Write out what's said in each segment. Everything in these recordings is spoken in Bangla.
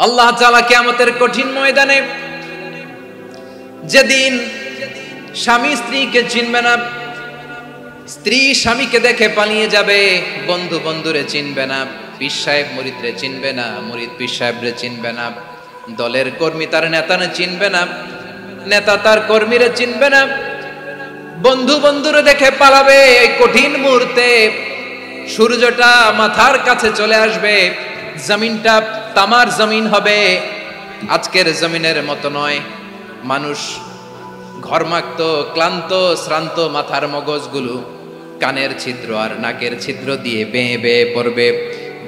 আল্লাহ তাআলা কিয়ামতের কঠিন ময়দানে যেদিন স্বামী স্ত্রীকে চিনবে না, স্ত্রী স্বামীকে দেখে পালিয়ে যাবে, বন্ধু বন্ধুরে চিনবে না, পীর সাহেব মুরিদরে চিনবে না, মুরিদ পীর সাহেবরে চিনবে না, দলের কর্মী তার নেতারে চিনবে না, নেতা তার কর্মীরে চিনবে না, বন্ধু বন্ধুরে দেখে পালাবে। এই কঠিন মুহূর্তে সূর্যটা মাথার কাছে চলে আসবে, জমিনটা তামার জমিন হবে, আজকের জমিনের মতো নয়। মানুষ ঘর্মাক্ত, ক্লান্ত, শ্রান্ত মাথার মগজগুলো কানের ছিদ্র আর নাকের ছিদ্র দিয়ে বেয়ে বেয়ে পড়বে।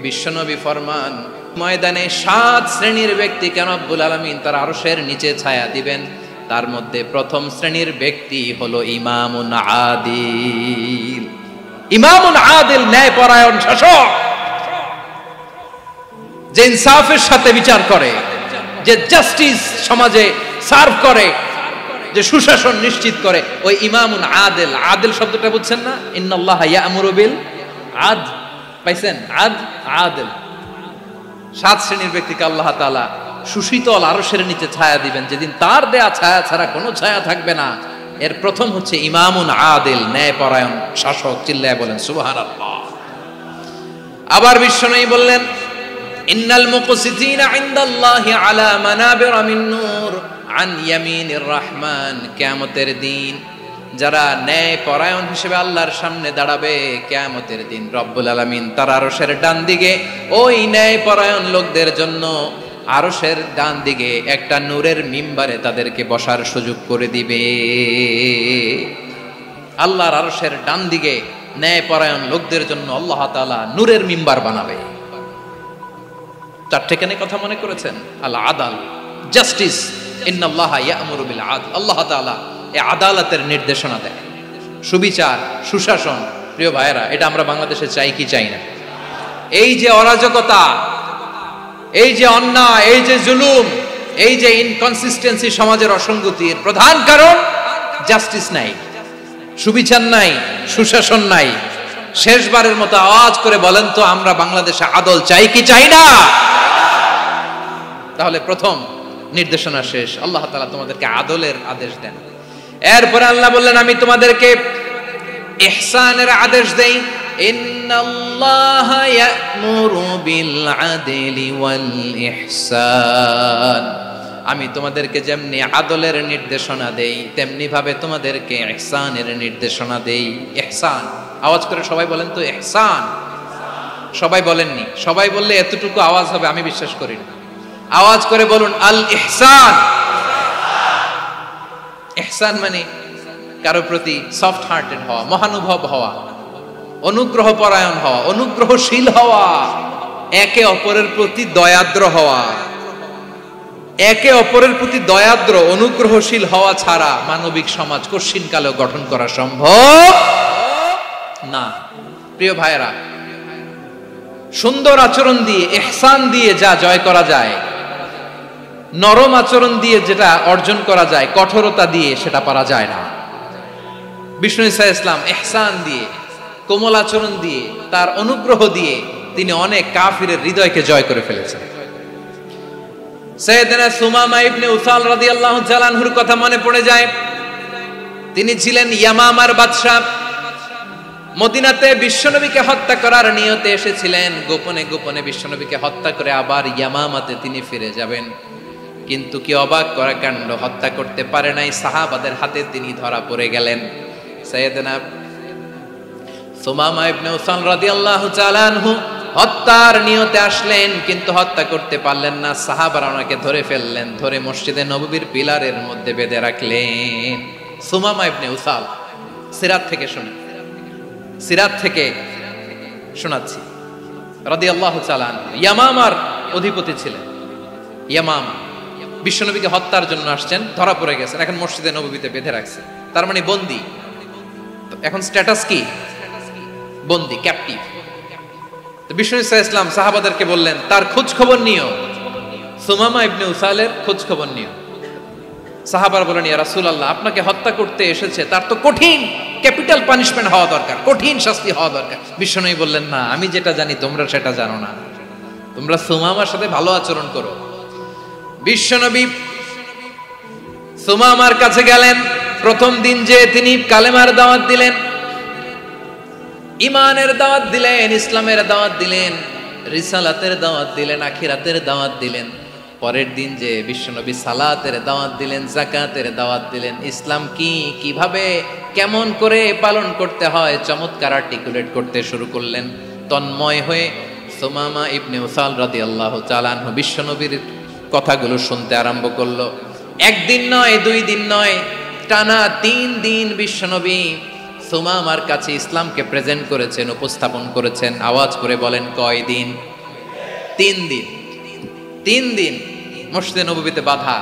বিশ্বনবী ফরমান, ময়দানে 7 শ্রেণীর ব্যক্তিকে রব্বুল আলামিন তার আরশের নিচে ছায়া দিবেন। তার মধ্যে প্রথম শ্রেণীর ব্যক্তি হলো ইমামুন আদিল। ইমামুন আদিল, ন্যায়পরায়ণ শাসক, যে ইনসাফের সাথে বিচার করে, যে জাস্টিস সমাজে সার্ভ করে, যে সুশাসন নিশ্চিত করে, ওই ইমামুন আদিল। আদিল শব্দটা বুঝছেন না? ইন্নাল্লাহা ইয়া'মুরু বিল আদল, পাইছেন? আদিল। 7 শ্রেণীর ব্যক্তিকে আল্লাহ তাআলা সুশীতল আরশের নিচে ছায়া দিবেন, যেদিন তার দেয়া ছায়া ছাড়া কোনো ছায়া থাকবে না। এর প্রথম হচ্ছে ইমামুন আদিল, ন্যায়পরায়ণ শাসক। চিল্লায় বলেন সুবহানাল্লাহ। আবার বিশ্বনবী বললেন, ইন্নাল মুকসিতিনা ইনদাল্লাহি আলা মানাবিরা মিন নূর আন ইয়ামিনির রহমান। কিয়ামতের দিন যারা ন্যায়পরায়ণ হিসেবে আল্লাহর সামনে দাঁড়াবে, কিয়ামতের দিন রব্বুল আলামিন তার আরশের ডান দিকে ওই ন্যায়পরায়ণ লোকদের জন্য আরশের ডান দিকে একটা নূরের মিম্বারে তাদেরকে বসার সুযোগ করে দিবে। আল্লাহর আরশের ডান দিকে ন্যায়পরায়ণ লোকদের জন্য আল্লাহ তাআলা নূরের মিম্বার বানাবে। 4টে কেন কথা মনে করেছেন? আল আদাল, জাস্টিস। ইন্নাল্লাহা ইয়া'মুরু বিল আদল। আল্লাহ তাআলা এই আদালতের নির্দেশনা দেয়, সুবিচার, সুশাসন। প্রিয় ভাইয়েরা, এটা আমরা বাংলাদেশে চাই কি চাই না? এই যে অরাজকতা, এই যে অন্যায়, এই যে জুলুম, এই যে ইনকনসিস্টেন্সি সমাজের অসঙ্গতির প্রধান কারণ জাস্টিস নাই, সুবিচার নাই, সুশাসন নাই। শেষবারের মতো আওয়াজ করে বলেন তো, আমরা বাংলাদেশে আদল চাই কি চাই না? তাহলে প্রথম নির্দেশনা শেষ। আল্লাহ তাআলা তোমাদেরকে আদলের আদেশ দেন। এরপরে আল্লাহ বললেন, আমি তোমাদেরকে ইহসানের আদেশ দেই। ইন্নাল্লাহা ইয়া'মুরু বিল আদলি ওয়াল ইহসান। আমি তোমাদেরকে যেমনি আদলের নির্দেশনা দেই, তেমনি ভাবে তোমাদেরকে ইহসানের নির্দেশনা দেই। ইহসান, আওয়াজ করে সবাই বলেন তো ইহসান। সবাই বলেননি? সবাই বললে এতটুকু আওয়াজ হবে আমি বিশ্বাস করি না। আওয়াজ করে বলুন আল ইহসান। ইহসান মানে কারো প্রতি সফট হার্টেড হওয়া, মহানুভব হওয়া, অনুগ্রহ পরায়ণ হওয়া, অনুগ্রহশীল হওয়া, একে অপরের প্রতি দয়াদ্র হওয়া। একে অপরের প্রতি দয়াদ্র, অনুগ্রহশীল হওয়া ছাড়া মানবিক সমাজ কশিনকালেও গঠন করা সম্ভব না। প্রিয় ভাইয়েরা, সুন্দর আচরণ দিয়ে, ইহসান দিয়ে যা জয় করা যায়, নরম আচরণ দিয়ে যেটা অর্জন করা যায়, কঠোরতা দিয়ে সেটা পারা যায় না। বিষ্ণু ঈসা ইসলাম ইহসান দিয়ে, কোমল আচরণ দিয়ে, তার অনুগ্রহ দিয়ে তিনি অনেক কাফিরের হৃদয়কে জয় করে ফেলেছেন। সাইয়েদনা সুমামা ইবনে উসাল রাদিয়াল্লাহু তাআলা আনহুর কথা মনে পড়ে যায়। তিনি ছিলেন ইয়ামামার বাদশা। মদিনাতে বিশ্বনবীকে হত্যা করার নিয়তে এসেছিলেন। গোপনে গোপনে বিশ্বনবীকে হত্যা করে আবার ইয়ামামাতে তিনি ফিরে যাবেন। কিন্তু কি অবাক করা কাণ্ড, হত্যা করতে পারে নাই, সাহাবাদের হাতে তিনি ধরা পড়ে গেলেন। সাইয়েদনা সুমামা ইবনে উসাল রাদিয়াল্লাহু তাআলা আনহু হত্যার নিয়তে আসলেন, কিন্তু হত্যা করতে পারলেন না। সাহাবারা ওনাকে ধরে ফেললেন, ধরে মসজিদে নববীর পিলারের মধ্যে বেঁধে রাখলেন। সুমামা ইবনে উসাল, সিরাত থেকে শুনি, সিরাত থেকে শোনাচ্ছি রাদিয়াল্লাহু তাআলা আনহু ইয়ামামার অধিপতি ছিলেন। ইয়ামামা বিশ্বনবীকে হত্যার জন্য আসছেন, ধরা পড়ে গেছেন, এখন মসজিদে নববীতে বেঁধে রাখছে। তার মানে বন্দী। এখন স্ট্যাটাস কি? বন্দী, ক্যাপটিভ। বিষ্ণু ঈসা ইসলাম সাহাবাদেরকে বললেন, তার খোঁজ খবর নিও, সুমামা ইবনে উসালের খোঁজ খবর নিও। সাহাবারা বলেন, ইয়া রাসূলুল্লাহ, আপনাকে হত্যা করতে এসেছে, তার তো কঠিন ক্যাপিটাল পানিশমেন্ট হওয়া দরকার, কঠিন শাস্তি হওয়া দরকার। বিশ্বনবী বললেন, না, আমি যেটা জানি তোমরা সেটা জানো না। তোমরা সুমামার সাথে ভালো আচরণ করো, বিশ্বনবী সুমামার কাছে গেলেন। প্রথম দিন যে তিনি কালেমার দাওয়াত দিলেন, ইমানের দাওয়াত দিলেন, ইসলামের দাওয়াত দিলেন, রিসালাতের দাওয়াত দিলেন, আখিরাতের দাওয়াত দিলেন। পরের দিন যে বিশ্বনবী সালাতের দাওয়াত দিলেন, যাকাতের দাওয়াত দিলেন, ইসলাম কি, কিভাবে, কেমন করে পালন করতে হয় চমৎকার আর্টিকুলেট করতে শুরু করলেন। তন্ময় হয়ে সুমামা ইবনে উসাল রাদিয়াল্লাহু তাআলা আনহু বিশ্বনবীর কথাগুলো শুনতে আরম্ভ করলো। একদিন নয়, 2 দিন নয়, টানা 3 দিন বিশ্বনবী সুমামার কাছে ইসলামকে প্রেজেন্ট করেছেন, উপস্থাপন করেছেন। আওয়াজ করে বলেন, কয় দিন? 3 দিন। 3 দিন মসজিদে নববীতে বাধা।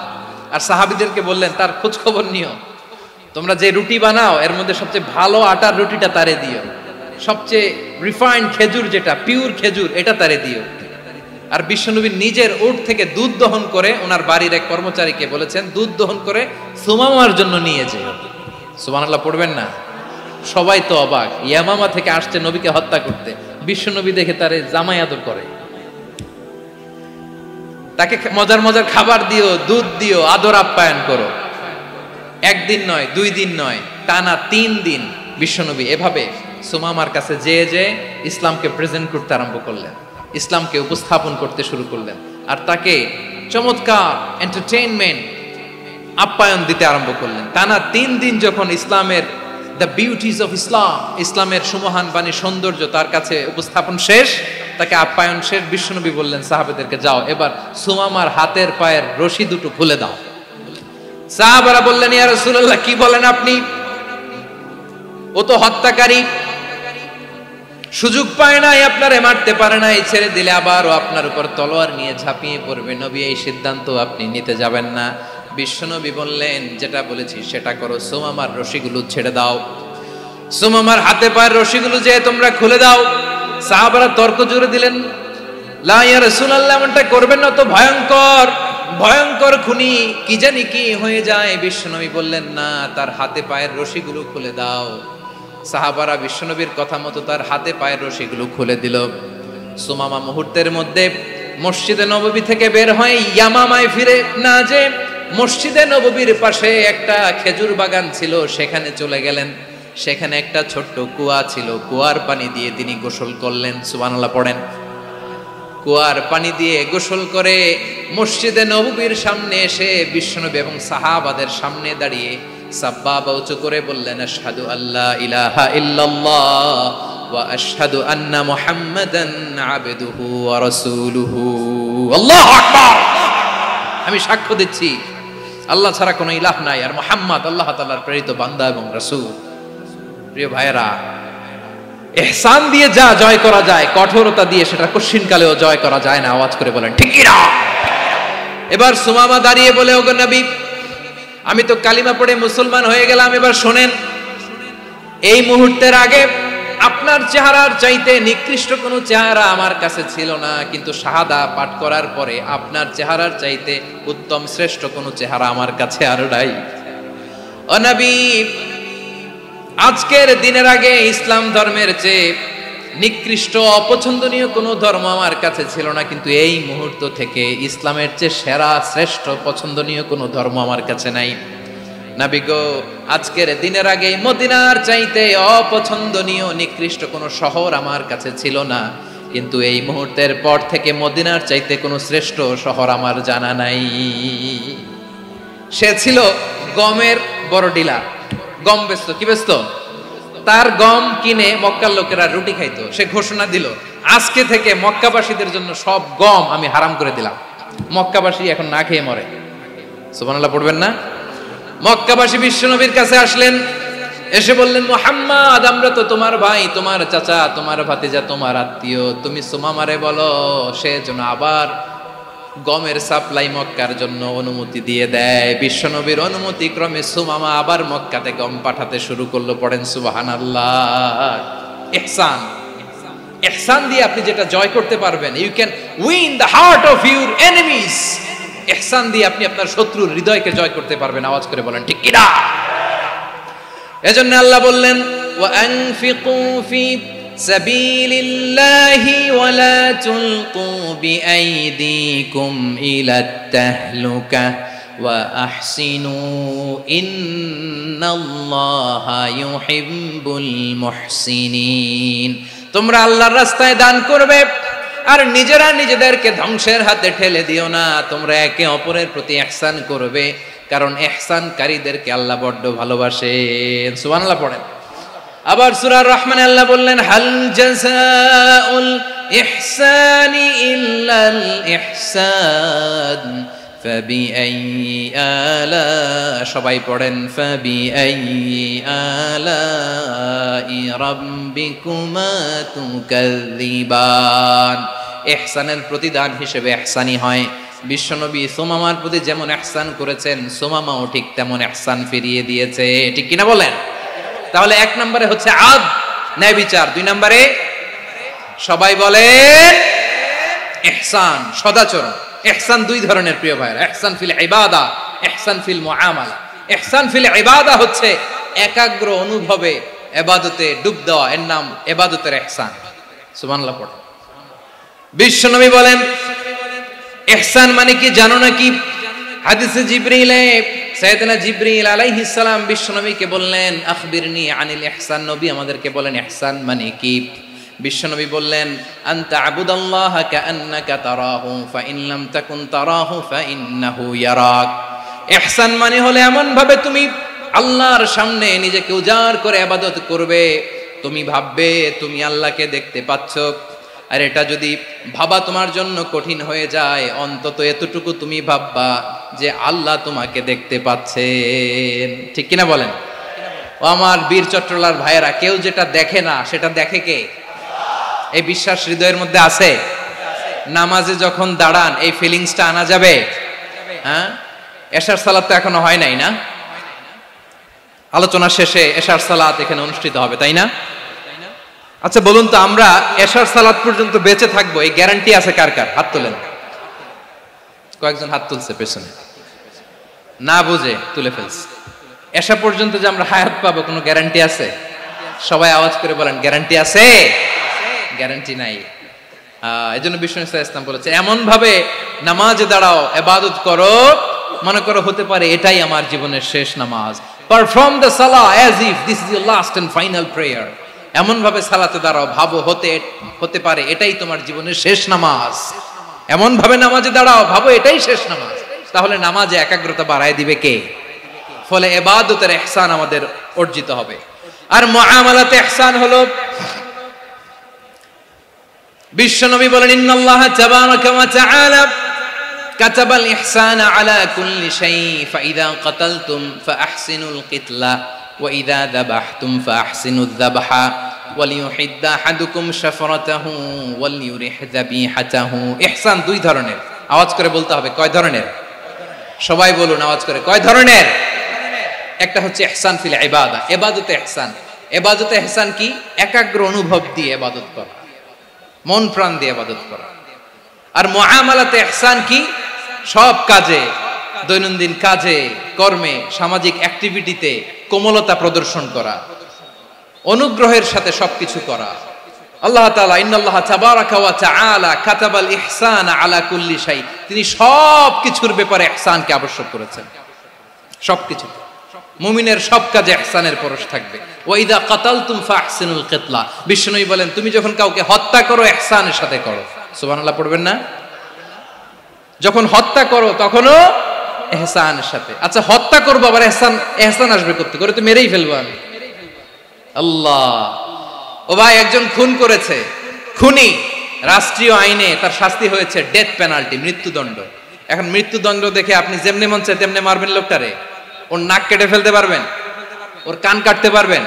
আর সাহাবীদেরকে বললেন, তার খোঁজ খবর নিও, তোমরা যে রুটি বানাও এর মধ্যে সবচেয়ে ভালো আটার রুটিটা তারে দিও, সবচেয়ে রিফাইন্ড খেজুর, যেটা পিওর খেজুর, এটা তারে দিও। আর বিশ্বনবী নিজের উট থেকে দুধ দহন করে ওনার বাড়ির এক কর্মচারীকে বলেছেন, দুধ দহন করে সুমামার জন্য নিয়ে যেও। সুবহানাল্লাহ পড়বেন না? সবাই তো অবাক, ইয়ামামা থেকে আসছে নবীকে হত্যা করতে, বিশ্বনবী দেখে তারে জামাই আদর করে, তাকে মজার মজার খাবার দিও, দুধ দিও, আদর আপ্যায়ন করো। একদিন নয়, 2 দিন নয়, টানা 3 দিন বিশ্বনবী এভাবে সুমামার কাছে যে ইসলামকে প্রেজেন্ট করতে আরম্ভ করলেন, ইসলামকে উপস্থাপন করতে শুরু করলেন। আর তাকে চমৎকার এন্টারটেইনমেন্ট, আপ্যায়ন দিতে আরম্ভ করলেন। টানা 3 দিন যখন ইসলামের দ্য বিউটিজ অফ ইসলাম, ইসলামের সুমহান বাণী, সৌন্দর্য তার কাছে উপস্থাপন শেষ, তাকে আপ্যায়ন শেষ, বিশ্বনবী বললেন সাহাবাদেরকে, যাও এবার সুমামার হাতের পায়ের রশি দুটো খুলে দাও। সাহাবারা বললেন, ইয়া রাসূলুল্লাহ, কি বলেন আপনি? ও তো হত্যাকারী, সুযোগ পায় নাই, আপনারে মারতে পারে নাই, ছেড়ে দিলে আবার ও আপনার উপর তলোয়ার নিয়ে ঝাঁপিয়ে পড়বে। নবী, এই সিদ্ধান্ত আপনি নিতে যাবেন না। বিশ্বনবী বললেন, যেটা বলেছি সেটা করো, সুমামার রশিগুলো ছেড়ে দাও, সুমামার হাতে পায়ের রশিগুলো যে তোমরা খুলে দাও। সাহাবারা তর্ক জুড়ে দিলেন, লা ইয়া রাসূলুল্লাহ, এমনটা করবেন না, তো ভয়ঙ্কর, ভয়ঙ্কর খুনি, কি জানি কি হয়ে যায়। বিশ্বনবী বললেন, না, তার হাতে পায়ের রশিগুলো খুলে দাও। সাহাবারা বিশ্বনবীর কথা মতো তার হাতে পায়ের রশিগুলো খুলে দিল। সুমামা মুহূর্তের মধ্যে মসজিদে নববী থেকে বের হয়ে ইয়ামামায় ফিরে না যে মসজিদে নববীর পাশে একটা খেজুর বাগান ছিল, সেখানে চলে গেলেন। সেখানে একটা ছোট্ট কুয়া ছিল, কুয়ার পানি দিয়ে তিনি গোসল করলেন। সুবহানাল্লাহ পড়েন। কুয়ার পানি দিয়ে গোসল করে মসজিদে নববীর সামনে এসে বিশ্বনবী এবং সাহাবাদের সামনে দাঁড়িয়ে সাব্বাবা উঁচু করে বললেন, আশহাদু আল্লা ইলাহা ইল্লাল্লাহ ওয়া আশহাদু আন্না মুহাম্মাদান আবদুহু ওয়া রাসূলুহু। আল্লাহু আকবার। আমি সাক্ষ্য দিচ্ছি আল্লাহ ছাড়া কোনো ইলাহ নাই, আর মুহাম্মদ আল্লাহ তাআলার প্রেরিত বান্দা এবং রাসূল। প্রিয় ভাইয়েরা, ইহসান দিয়ে যা জয় করা যায়, কঠোরতা দিয়ে সেটা কঠিনকালেও জয় করা যায় না। আওয়াজ করে বলেন ঠিক কি না? এবার সুমামা দাঁড়িয়ে বলে, ওগো নবী, আমি তো কালিমা পড়ে মুসলমান হয়ে গেলাম, এবার শোনেন, এই মুহূর্তের আগে আপনার চেহারার চাইতে নিকৃষ্ট কোনো চেহারা আমার কাছে ছিল না, কিন্তু শাহাদা পাঠ করার পরে আপনার চেহারার চাইতে উত্তম শ্রেষ্ঠ কোনো চেহারা আমার কাছে আর নাই। ও নবী, আজকের দিনের আগে ইসলাম ধর্মের চেয়ে নিকৃষ্ট অপছন্দনীয় কোনো ধর্ম আমার কাছে ছিল না, কিন্তু এই মুহূর্ত থেকে ইসলামের চেয়ে সেরা শ্রেষ্ঠ পছন্দনীয় কোনো ধর্ম আমার কাছে নাই। নবী গো, আজকের দিনের আগে মদিনার চাইতে অপছন্দনীয় নিকৃষ্ট কোনো শহর আমার কাছে ছিল না, কিন্তু এই মুহূর্তের পর থেকে মদিনার চাইতে কোনো শ্রেষ্ঠ শহর আমার জানা নাই। সে ছিল গমের বড় ডিলার, গম বেচতো। কি বেচতো? তার গম কিনে মক্কার লোকেরা রুটি খাইতো। সে ঘোষণা দিল, আজকে থেকে মক্কাবাসীদের জন্য সব গম আমি হারাম করে দিলাম, মক্কাবাসী এখন না খেয়ে মরে। সুবহানাল্লাহ পড়বেন না? মক্কাবাসী বিশ্বনবীর কাছে আসলেন, এসে বললেন, মুহাম্মদ, আমরা তো তোমার ভাই, তোমার চাচা, তোমার ভাতিজা, তোমার আত্মীয়, তুমি সুমামারে বলো সে যেন আবার গমের সাপ্লাই মক্কার জন্য অনুমতি দিয়ে দেয়। বিশ্বনবীর অনুমতি ক্রমে সুমামা আবার মক্কাতে গম পাঠাতে শুরু করলো। পড়েন সুবহানাল্লাহ। ইহসান, ইহসান দিয়ে আপনি যেটা জয় করতে পারবেন, you can win the heart of your enemies. ইহসান দিয়ে আপনি আপনার শত্রুর হৃদয়কে জয় করতে পারবেন। আওয়াজ করে বলেন ঠিক কিনা? এজন্য আল্লাহ বললেন, ওয়া আনফিকু ফি সাবিলিল্লাহি ওয়ালা তুলকু বিআইদিকুম ইলাত তাহলুকা ওয়া আহসিনু ইন্নাল্লাহা ইউহিব্বুল মুহসিনিন। তোমরা আল্লাহর রাস্তায় দান করবে আর নিজেরা নিজেদেরকে ধ্বংসের হাতে ঠেলে দিও না। তোমরা একে অপরের প্রতি ইহসান করবে, কারণ ইহসানকারীদেরকে আল্লাহ বড্ড ভালোবাসেন। সুবহানাল্লাহ পড়েন। আবার সূরা রহমানে আল্লাহ বললেন, হাল জাযাউল ইহসানি ইল্লাল ইহসান ফাবিআইয়ি আলা, সবাই পড়েন, ফাবিআইয়ি আলাই রাব্বিকুমা তুকাযযিবান। ইহসানের প্রতিদান হিসেবে ইহসানি হয়। বিশ্বনবী সুমামার প্রতি যেমন ইহসান করেছেন, সুমামাও ঠিক তেমন ইহসান ফিরিয়ে দিয়েছে। ঠিক কিনা বলেন? তাহলে এক নম্বরে হচ্ছে আদ, ন্যায় বিচার। দুই নম্বরে সবাই বলে ইহসান, সদাচরণ। ইহসান দুই ধরনের প্রিয় ভাইরা, ইহসান ফিল ইবাদা, ইহসান ফিল মুআমালা। ইহসান ফিল ইবাদা হচ্ছে একাগ্র অনুভবে ইবাদতে ডুব দেওয়া, এর নাম ইবাদতের ইহসান। সুবহানাল্লাহ পড়ো। বিশ্বনবী বলেন ইহসান মানে কি জানো নাকি? হাদিসে জিবরিলে সাইয়েদনা জিবরিল আলাইহিস সালাম বিশ্বনবীকে বললেন, আখবিরনি আনিল ইহসান। নবী আমাদেরকে বলেন ইহসান মানে কি? বিশ্বনবী বললেন, আনতা আবুদাল্লাহা কাআন্নাকা তারাহু ফাইন লাম তাকুন তারাহু ফাইন্নাহু ইয়ারাক। ইহসান মানে হলো এমন ভাবে তুমি আল্লাহর সামনে নিজেকে উজাড় করে ইবাদত করবে, তুমি ভাববে তুমি আল্লাহকে দেখতে পাচ্ছ। আর এটা যদি ভাবা তোমার জন্য কঠিন হয়ে যায়, অন্তত এতটুকু তুমি ভাববা যে আল্লাহ তোমাকে দেখতে পাচ্ছেন। ঠিক কিনা বলেন? ও আমার বীর চট্টলার ভাইয়েরা, কেউ যেটা দেখে না সেটা দেখে কে? এই বিশ্বাস হৃদয়ের মধ্যে আছে? নামাজে যখন দাঁড়ান এই ফিলিংসটা আনা যাবে? হ্যাঁ, এশার সালাত তো এখনো হয় নাই না? আলোচনা শেষে এশার সালাত এখানে অনুষ্ঠিত হবে, তাই না? আচ্ছা বলুন তো, আমরা এশার সালাত পর্যন্ত বেঁচে থাকবো এই গ্যারান্টি আছে কার কার? হাত তোলেন। কয়েকজন হাত তুলছে পেছনে, না বুঝে তুলে ফেলছে। এশা পর্যন্ত যে আমরা হায়াত পাবো কোনো গ্যারান্টি আছে? সবাই আওয়াজ করে বলেন, গ্যারান্টি আছে? গ্যারান্টি নাই। এজন্য বিষ্ণু ইসলাম বলেছে এমন ভাবে নামাজে দাঁড়াও, ইবাদত করো, মনে করো হতে পারে এটাই আমার জীবনের শেষ নামাজ। Perform the salah as if this is your last and final prayer. এমন ভাবে সালাতে দাঁড়াও, ভাবো হতে পারে এটাই তোমার জীবনের শেষ নামাজ। এমন ভাবে নামাজে দাঁড়াও, ভাবো এটাই শেষ নামাজ। তাহলে নামাজে একাগ্রতা বাড়ায় দিবে কে? ফলে ইবাদতের ইহসান আমাদের অর্জিত হবে। আর মুআমালাতে ইহসান হলো, বিশ্বনবী বলেন, ইন্নাল্লাহা তাবারাকা ওয়া তাআলা কাতাবাল ইহসানা আলা কুল্লি শাই ফাইদা কাতালতুম ফাআহসিনুল কিতলা ওয়া ইযা যাবাহতুম ফাআহসিনুয যাবহা ওয়ালিয়ুহিদ্দা আহাদুকুম শাফরাতাহু ওয়ালিয়ুরিহ যাবিহাতাহু। ইহসান দুই ধরনের। আওয়াজ করে বলতে হবে, কয় ধরনের? সবাই বলুন আওয়াজ করে, কয় ধরনের? একটা হচ্ছে ইহসান ফিল ইবাদা, ইবাদতে ইহসান। ইবাদতে ইহসান কি? একাগ্র অনুভব দিয়ে ইবাদত করা, মন প্রাণ দিয়ে ইবাদত করা। আর মুআমালাতে ইহসান কি? সব কাজে, দৈনন্দিন কাজে, কর্মে, সামাজিক অ্যাক্টিভিটিতে কোমলতা প্রদর্শন করা, অনুগ্রহের সাথে সবকিছু করা। আল্লাহ তাআলা ইন্নাল্লাহা তাবারাকা ওয়া তাআলা কাতাবাল ইহসানা আলা কুল্লি শাই, তিনি সব কিছুর ব্যাপারে ইহসানকে আবশ্যক করেছেন। সবকিছু, মুমিনের সব কাজে ইহসানের পরশ থাকবে। ওয়া ইযা কাতালতুম ফাহসিনুল কিতলা, বিষ্ণুই বলেন তুমি যখন কাউকে হত্যা করো ইহসানের সাথে করো। সুবহানাল্লাহ পড়বেন না? যখন হত্যা করো তখনও ইহসানের সাথে। আচ্ছা হত্যা করবো আবার ইহসান আসবে করতে করে, তো মেরেই ফেলবো আমি। আল্লাহ, ও ভাই একজন খুন করেছে, খুনি, রাষ্ট্রীয় আইনে তার শাস্তি হয়েছে ডেথ পেনাল্টি, মৃত্যুদণ্ড। এখন মৃত্যুদণ্ড দেখে আপনি যেমনি মন চায় তেমনি মারবেন লোকটারে? ওর নাক কেটে ফেলতে পারবেন? ওর কান কাটতে পারবেন?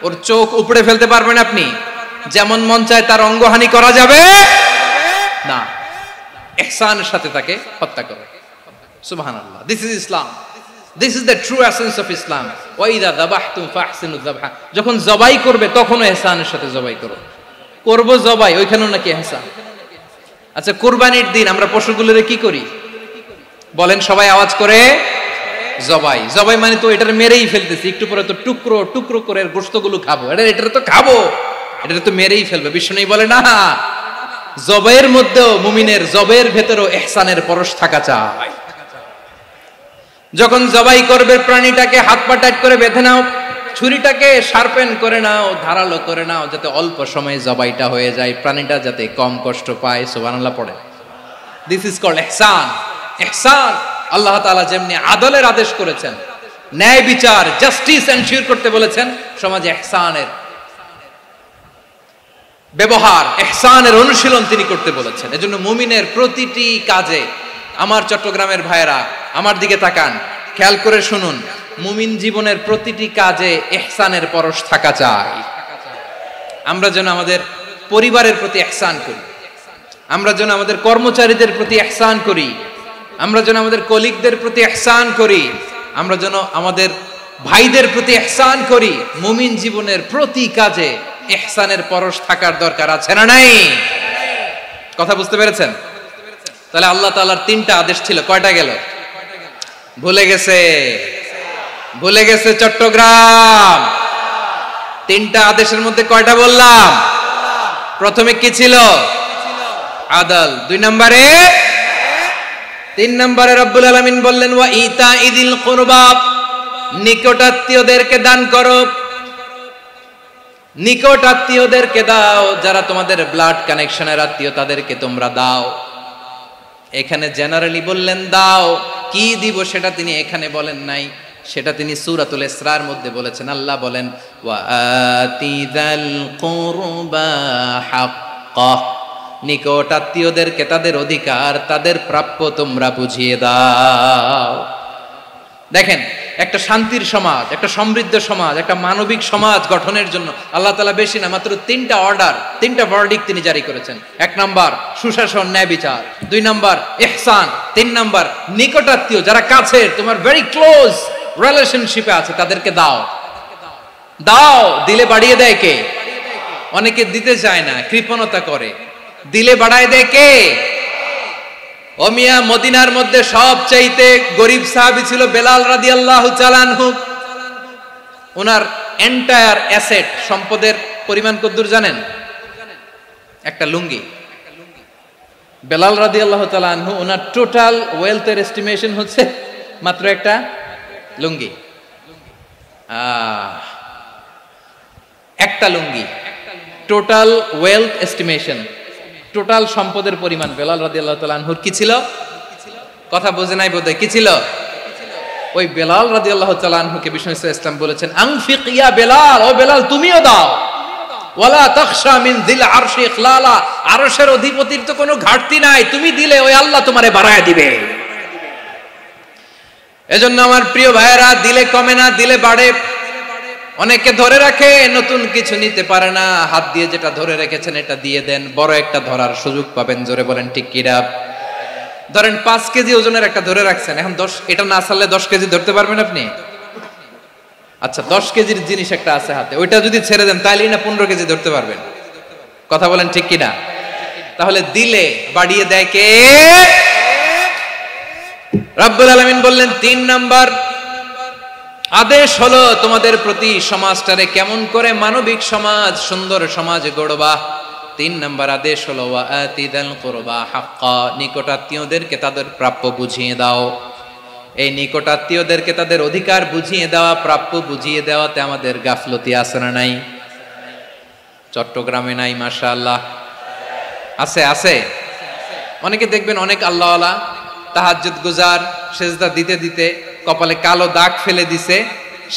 ওর চোখ উপড়ে ফেলতে পারবেন আপনি? যেমন মন চায় তার অঙ্গহানি করা যাবে না। ইহসানের সাথে তাকে হত্যা করে। সুবহানাল্লাহ, this is Islam, this is the true essence of Islam. ওয়া ইযা যাবাহতুম ফাহসিনুয যাবহা, যখন জবাই করবে তখনও ইহসানের সাথে জবাই করো। করব জবাই, ওইখানেও নাকি ইহসান। আচ্ছা কুরবানির দিন আমরা পশুগুলোরে কি করি বলেন সবাই আওয়াজ করে? জবাই। জবাই মানে তো এটার মেরেই ফেলতেছি, একটু পরে তো টুকরো টুকরো করে গোশতগুলো খাবো, এটা তো খাবো, এটা তো মেরেই ফেলবে। বিষ্ণু বলে না, জবের মধ্যেও মুমিনের জবের ভেতরেও ইহসানের পরশ থাকা চাই। যখন জবাই করবে প্রাণীটাকে হাত পা টাইট করে বেঁধে নাও, ছুরিটাকে শার্পেন করে নাও, ধারালো করে নাও, যাতে অল্প সময়ে জবাইটা হয়ে যায়, প্রাণীটা যাতে কম কষ্ট পায়। সুবহানাল্লাহ পড়ে। দিস ইজ কল্ড ইহসান। ইহসান আল্লাহ তাআলা যেমনি আদলের আদেশ করেছেন, ন্যায় বিচার জাস্টিস এনশিওর করতে বলেছেন, সমাজে ইহসানের ব্যবহার, ইহসানের অনুশীলন তিনি করতে বলেছেন। এজন্য মুমিনের প্রতিটি কাজে, আমার চট্টগ্রামের ভাইয়েরা আমার দিকে তাকান, খেয়াল করে শুনুন, মুমিন জীবনের প্রতিটি কাজে ইহসানের পরশ থাকা চাই। আমরা যেন আমাদের পরিবারের প্রতি ইহসান করি, আমরা যেন আমাদের কর্মচারীদের প্রতি ইহসান করি, আমরা যেন আমাদের কলিগদের প্রতি ইহসান করি, আমরা যেন আমাদের ভাইদের প্রতি ইহসান করি। মুমিন জীবনের প্রতি কাজে ইহসানের পরশ থাকার দরকার আছে না নাই? কথা বুঝতে পেরেছেন? তাহলে আল্লাহ তাআলার তিনটা আদেশ ছিল, কয়টা গেল? ভুলে গেছে, ভুলে গেছে চট্টগ্রাম। তিনটা আদেশের মধ্যে কয়টা বললাম? প্রথমে কি ছিল? আদল। 2 নম্বরে, 3 নম্বরে রব্বুল আলামিন বললেন ওয়া ইতাইদিল কুরবা, নিকটাত্মীয়দেরকে দান করো। নিকট আত্মীয়দেরকে দাও, যারা তোমাদের ব্লাড কানেকশনের আত্মীয় তাদেরকে তোমরা দাও। এখানে জেনারেলি বললেন দাও, কি দিব সেটা তিনি এখানে বলেন নাই, সেটা তিনি সূরাতুল ইসরার মধ্যে বলেছেন। আল্লাহ বলেন ওয়া আতিদাল কুরবা হাক্কা, নিকট আত্মীয়দেরকে তাদের অধিকার, তাদের প্রাপ্য তোমরা বুঝিয়ে দাও। দেখেন, একটা শান্তির সমাজ, একটা সমৃদ্ধ সমাজ, একটা মানবিক সমাজ গঠনের জন্য আল্লাহ তাআলা বেশি না, মাত্র 3টা অর্ডার, 3টা ভার্ডিক্ট তিনি জারি করেছেন। 1 নাম্বার সুশাসন, ন্যায় বিচার। 2 নাম্বার ইহসান। 3 নাম্বার নিকটাত্মীয়, যারা কাছের, তোমার ভেরি ক্লোজ রিলেশনশিপে আছে, তাদেরকে দাও। দাও, দিলে বাড়িয়ে দেয় কে? অনেকে দিতে চায় না, কৃপণতা করে। দিলে বাড়ায় দেয় কে? ও মিয়া, মদিনার মধ্যে সবচাইতে গরিব সাহাবী ছিল বেলাল রাদিয়াল্লাহু তাআলা আনহু। ওনার এন্টায়ার অ্যাসেট, সম্পদের পরিমাণ কতদূর জানেন? একটা লুঙ্গি। বেলাল রাদিয়াল্লাহু তাআলা আনহু, ওনার টোটাল ওয়েলথের এস্টিমেশন হচ্ছে মাত্র একটা লুঙ্গি। একটা লুঙ্গি, টোটাল ওয়েলথ এস্টিমেশন, টোটাল সম্পদের পরিমাণ বেলাল রাদিয়াল্লাহু তাআলা আনহুর কি ছিল? কথা বোঝে নাই বোধহয়। কি ছিল? ওই বেলাল রাদিয়াল্লাহু তাআলা আনহুকে বিষ্ণু ইসলাম বলেছেন আনফিক ইয়া বেলাল, ও বেলাল তুমিও দাও। ওয়ালা তাখশা মিন যিল আরশি ইখলালা, আরশের অধিপতির তো কোনো ঘাটতি নাই, তুমি দিলে ওই আল্লাহ তোমারে বাড়ায় দিবে। এজন্য আমার প্রিয় ভাইয়েরা, দিলে কমে না, দিলে বাড়ে। অনেকে ধরে রাখে, নতুন কিছু নিতে পারে না, হাত দিয়ে যেটা ধরে রেখেছেন এটা দিয়ে দেন, বড় একটা ধরার সুযোগ পাবেন। জোরে বলেন ঠিক কিনা? ধরেন 5 কেজি ওজনের একটা ধরে রাখছেন, এখন 10, এটা না ছাড়লে 10 কেজি ধরতে পারবেন আপনি? আচ্ছা, 10 কেজির জিনিস একটা আছে হাতে, ওইটা যদি ছেড়ে দেন তাইলে না 15 কেজি ধরতে পারবেন। কথা বলেন ঠিক কিনা? তাহলে দিলে বাড়িয়ে দেয় কে? রব্বুল আলামিন বললেন 3 নাম্বার আদেশ হলো তোমাদের প্রতি সমাজটারে কেমন করে মানবিক সমাজ, সুন্দর সমাজ গড়বা। 3 নাম্বার আদেশ হলো ওয়া আতিদাল কুরবা হাক্কা, নিকটাত্মীয়দেরকে তাদের প্রাপ্য বুঝিয়ে দাও। এই নিকটাত্মীয়দেরকে তাদের অধিকার বুঝিয়ে দেওয়া, প্রাপ্য বুঝিয়ে দেওয়াতে আমাদের গাফলতি আছে না নাই? চট্টগ্রামে নাই? মাশাআল্লাহ আছে, আছে। অনেকে দেখবেন অনেক আল্লাহওয়ালা, তাহাজ্জুদ গুজার, সেজদা দিতে দিতে কপালে কালো দাগ ফেলে দিছে,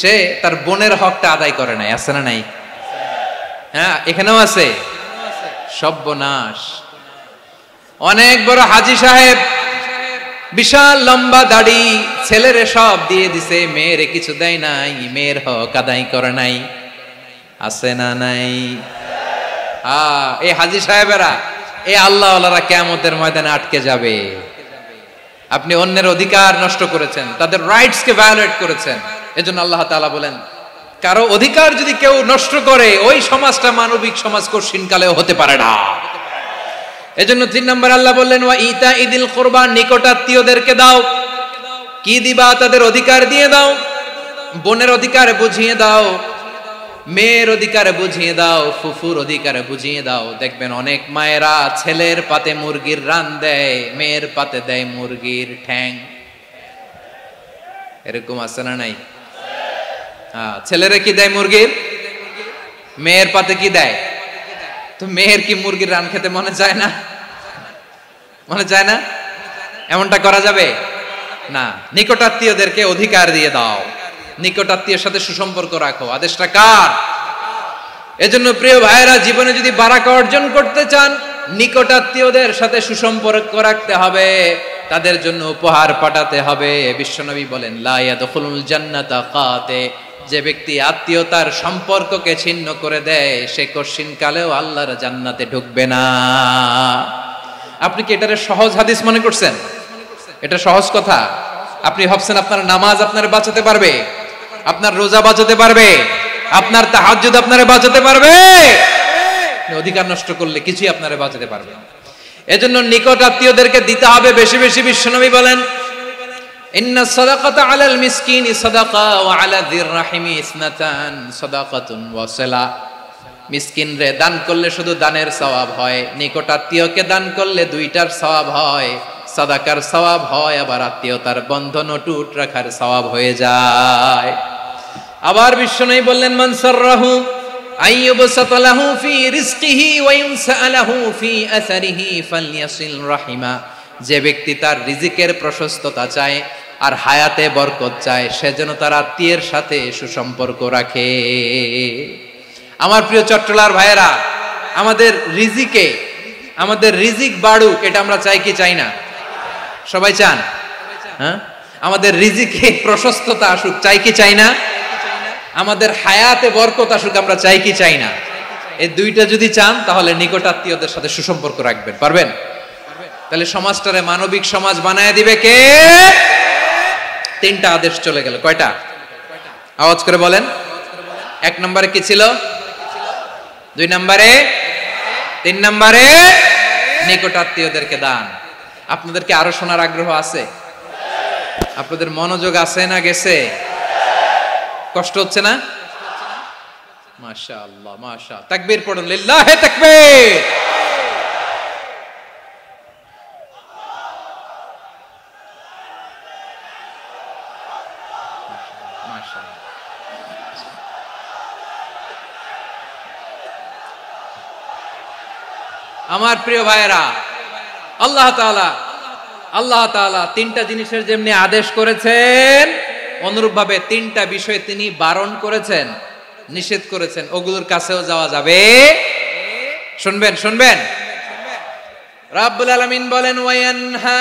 সে তার বোনের হকটা আদায় করে নাই। আছে না নাই? হ্যাঁ, এখানেও আছে। সর্বনাশ। অনেক বড় হাজী সাহেব, বিশাল লম্বা দাড়ি, ছেলেরে সব দিয়ে দিছে, মেয়েরে কিছু দেয় নাই, মেয়ের হক আদায় করে নাই। আছে না নাই? এই হাজী সাহেবেরা, এই আল্লাহওয়ালারা কিয়ামতের ময়দানে আটকে যাবে। আপনি অন্যের অধিকার নষ্ট করেছেন, তাদের রাইটস কে ভায়োলেট করেছেন। এজন্য আল্লাহ তাআলা বলেন, কারো অধিকার যদি কেউ নষ্ট করে, ওই সমাজটা মানবিক সমাজ কঠিনকালেও হতে পারে না। এজন্য 3 নম্বর আল্লাহ বললেন ওয়া ইতাইদিল কুরবা, নিকটাত্মীয়দেরকে দাও। কি দিবা? তাদের অধিকার দিয়ে দাও, বোনের অধিকার বুঝিয়ে দাও। মেয়ের অধিকার বুঝিয়ে দাও, ফুফুর অধিকার বুঝিয়ে দাও। দেখবেন অনেক মায়েরা ছেলের পাতে মুরগির রান দেয়, মেয়ের পাতে দেয় মুরগির ঠ্যাং। এরকম আছে না নাই? ছেলেরা কি দেয় মুরগির, মেয়ের পাতে কি দেয়? তো মেয়ের কি মুরগির রান খেতে মনে চায় না? মনে চায় না? এমনটা করা যাবে না। নিকটাত্মীয়দেরকে অধিকার দিয়ে দাও, নিকটাত্মীয়ের সাথে সুসম্পর্ক রাখো। আদেশটা কার? এজন্য প্রিয় ভাইয়েরা, জীবনে যদি বারাকা অর্জন করতে চান, নিকটাত্মীয়দের সাথে সুসম্পর্ক রাখতে হবে, তাদের জন্য উপহার পাঠাতে হবে। বিশ্বনবী বলেন, লা ইয়াদখুলুল জান্নাতা কাতে, যে ব্যক্তি আত্মীয়তার সম্পর্ককে ছিন্ন করে দেয়, সে কশিন কালেও আল্লাহর জান্নাতে ঢুকবে না। আপনি কি এটারে সহজ হাদিস মনে করছেন? এটা সহজ কথা? আপনি ভাবছেন আপনার নামাজ আপনারে বাঁচাতে পারবে, আপনার রোজা বাঁচাতে পারবে, আপনার তাহাজ্জুদ আপনারে বাঁচাতে পারবে? অধিকার নষ্ট করলে কিছুই আপনারে বাঁচাতে পারবে না। এজন্য নিকট আত্মীয়দেরকে দিতে হবে বেশি বেশি। বিশ্বনবী বলেন, ইন্না সাদাকাতা আলাল মিসকিনি সাদাকা ওয়া আলা যির রাহিমি ইসনাতান সাদাকাতুন ওয়া সালা। মিসকিন রে দান করলে শুধু দানের সওয়াব হয়, নিকট আত্মীয়কে দান করলে দুইটার সওয়াব হয়, সাদাকার সওয়াব হয়, আবার আত্মীয়তার বন্ধন অটুট রাখার সওয়াব হয়ে যায়। আবার বিশ্বনবী বললেন, মান সাররাহু আইয়ুবসাতা লাহু ফি রিজকিহি ওয়া ইউনসা লাহু ফি আসারিহি ফালইয়াসিল রাহিমা। যে ব্যক্তি তার রিজিকের প্রশস্ততা চায় আর হায়াতে বরকত চায়, সে যেন তার আত্মীয়ের সাথে সুসম্পর্ক রাখে। আমার প্রিয় চট্টলার ভাইয়েরা, আমাদের রিজিক বাড়ুক, এটা আমরা চাই কি চাই না? সবাই চান? হ্যাঁ, আমাদের রিজিকে প্রশস্ততা আসুক, চাই কি চাই না? আমাদের হায়াতে বরকত আসুক, আমরা চাই কি চাই না? এই দুইটা যদি চান, তাহলে নিকট আত্মীয়দের সাথে সুসম্পর্ক রাখবেন। পারবেন? তাহলে সমাজটারে মানবিক সমাজ বানায় দিবে কে? তিনটা আদেশ চলে গেল। কয়টা? আওয়াজ করে বলেন। 1 নম্বরে কি ছিল? 2 নম্বরে, 3 নম্বরে নিকট আত্মীয়দেরকে দান। আপনাদেরকে আরো শোনার আগ্রহ আছে? আপনাদের মনোযোগ আছে না গেছে? কষ্ট হচ্ছে না? মাশাআল্লাহ, মাশাআল্লাহ। তাকবীর পড়ুন, লিল্লাহি তাকবীর। আমার প্রিয় ভাইয়েরা, আল্লাহ তাআলা তিনটা জিনিসের যেমনি আদেশ করেছেন, অনুরূপভাবে তিনটা বিষয় তিনি বারণ করেছেন, নিষেধ করেছেন। ওগুলোর কাছেও যাওয়া যাবে। শুনবেন। রাব্বুল আলামিন বলেন, ওয়ায়ানহা